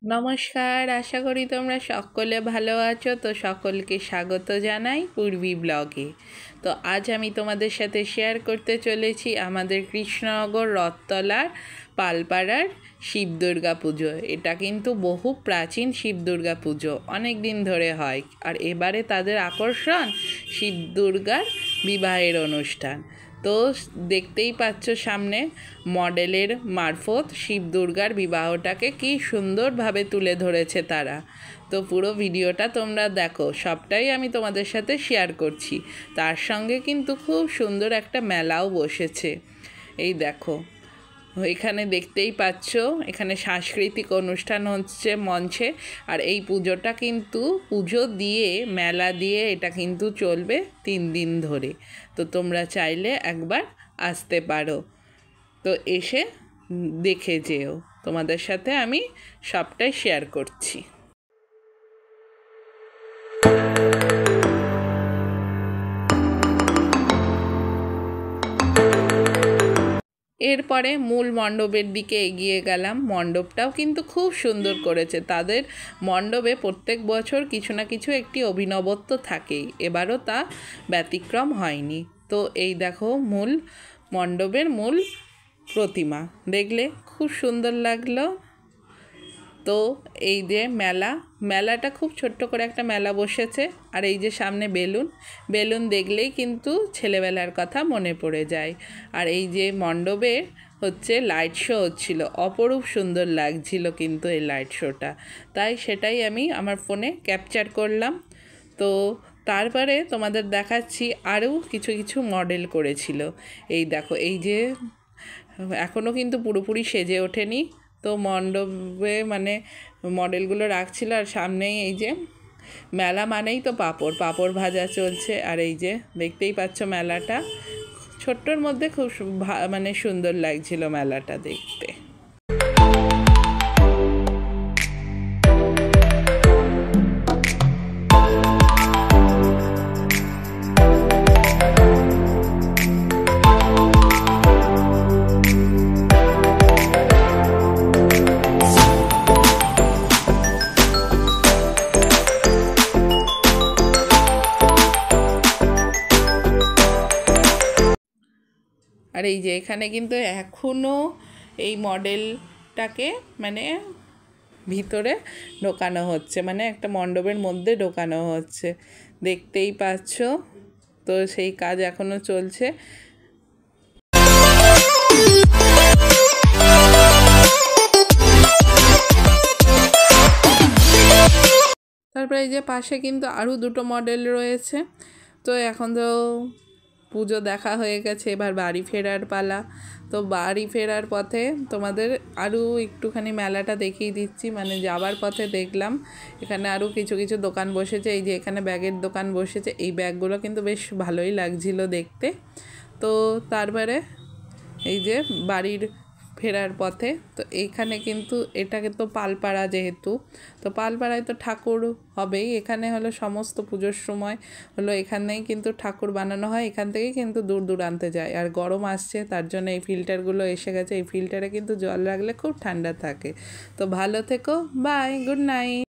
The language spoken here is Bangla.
নমস্কার, আশা করি তোমরা সকলে ভালো আছো। তো সকলকে স্বাগত জানাই পূর্বী ব্লগে। তো আজ আমি তোমাদের সাথে শেয়ার করতে চলেছি আমাদের কৃষ্ণনগর রথতলার পালপাড়ার শিব দুর্গা পুজো। এটা কিন্তু বহু প্রাচীন শিব দুর্গা পুজো, অনেক দিন ধরে হয়। আর এবারে তাদের আকর্ষণ শিব দুর্গার বিবাহের অনুষ্ঠান। তো দেখতেই পাচ্ছ সামনে মডেলের মারফত শিব দুর্গার বিবাহটাকে কি সুন্দরভাবে তুলে ধরেছে তারা। তো পুরো ভিডিওটা তোমরা দেখো, সবটাই আমি তোমাদের সাথে শেয়ার করছি। তার সঙ্গে কিন্তু খুব সুন্দর একটা মেলাও বসেছে। এই দেখো, এখানে দেখতেই পাচ্ছ এখানে সাংস্কৃতিক অনুষ্ঠান হচ্ছে মঞ্চে। আর এই পুজোটা কিন্তু পুজো দিয়ে মেলা দিয়ে এটা কিন্তু চলবে 3 দিন ধরে। তো তোমরা চাইলে একবার আসতে পারো। তো এসে দেখে যেও, তোমাদের সাথে আমি সবটাই শেয়ার করছি। এরপরে মূল মণ্ডপের দিকে এগিয়ে গেলাম। মণ্ডপটাও কিন্তু খুব সুন্দর করেছে। তাদের মণ্ডপে প্রত্যেক বছর কিছু না কিছু একটি অভিনবত্ব থাকেই, এবারও তা ব্যতিক্রম হয়নি। তো এই দেখো মূল মণ্ডপের মূল প্রতিমা, দেখলে খুব সুন্দর লাগলো। তো এই যে মেলাটা খুব ছোট্ট করে একটা মেলা বসেছে। আর এই যে সামনে বেলুন দেখলেই কিন্তু ছেলেবেলার কথা মনে পড়ে যায়। আর এই যে মণ্ডপে হচ্ছে লাইট শো হচ্ছিল, অপরূপ সুন্দর লাগছিল কিন্তু এই লাইট শোটা। তাই সেটাই আমি আমার ফোনে ক্যাপচার করলাম। তো তারপরে তোমাদের দেখাচ্ছি আরও কিছু মডেল করেছিল। এই দেখো, এই যে এখনও কিন্তু পুরোপুরি সেজে ওঠেনি। তো মণ্ডপে মানে মডেলগুলো রাখছিল। আর সামনেই এই যে মেলা মানেই তো পাঁপড় ভাজা চলছে। আর এই যে দেখতেই পাচ্ছ মেলাটা ছোট্টর মধ্যে খুব মানে সুন্দর লাগছিল মেলাটা দেখতে। আর এই যে এখানে কিন্তু এখনও এই মডেলটাকে মানে ভিতরে ঢোকানো হচ্ছে, মানে একটা মণ্ডপের মধ্যে ঢোকানো হচ্ছে, দেখতেই পাচ্ছ। তো সেই কাজ এখনও চলছে। তারপরে এই যে পাশে কিন্তু আরও 2টো মডেল রয়েছে। তো এখন তো পুজো দেখা হয়ে গেছে, এবার বাড়ি ফেরার পালা। তো বাড়ি ফেরার পথে তোমাদের আরও একটুখানি মেলাটা দেখিয়ে দিচ্ছি। মানে যাবার পথে দেখলাম এখানে আরও কিছু দোকান বসেছে। এই যে এখানে ব্যাগের দোকান বসেছে, এই ব্যাগগুলো কিন্তু বেশ ভালোই লাগছিল দেখতে। তো তারপরে এই যে বাড়ির ফেরার পথে তো এইখানে কিন্তু এটাকে তো পালপাড়া, যেহেতু তো পালপাড়ায় তো ঠাকুর হবেই। এখানে হলো সমস্ত পুজোর সময় হলো এখানেই কিন্তু ঠাকুর বানানো হয়। এখান থেকেই কিন্তু দূর দূরান্তে যায়। আর গরম আসছে তার জন্য এই ফিল্টারগুলো এসে গেছে। এই ফিল্টারে কিন্তু জল রাখলে খুব ঠান্ডা থাকে। তো ভালো থেকো, বাই, গুড নাইট।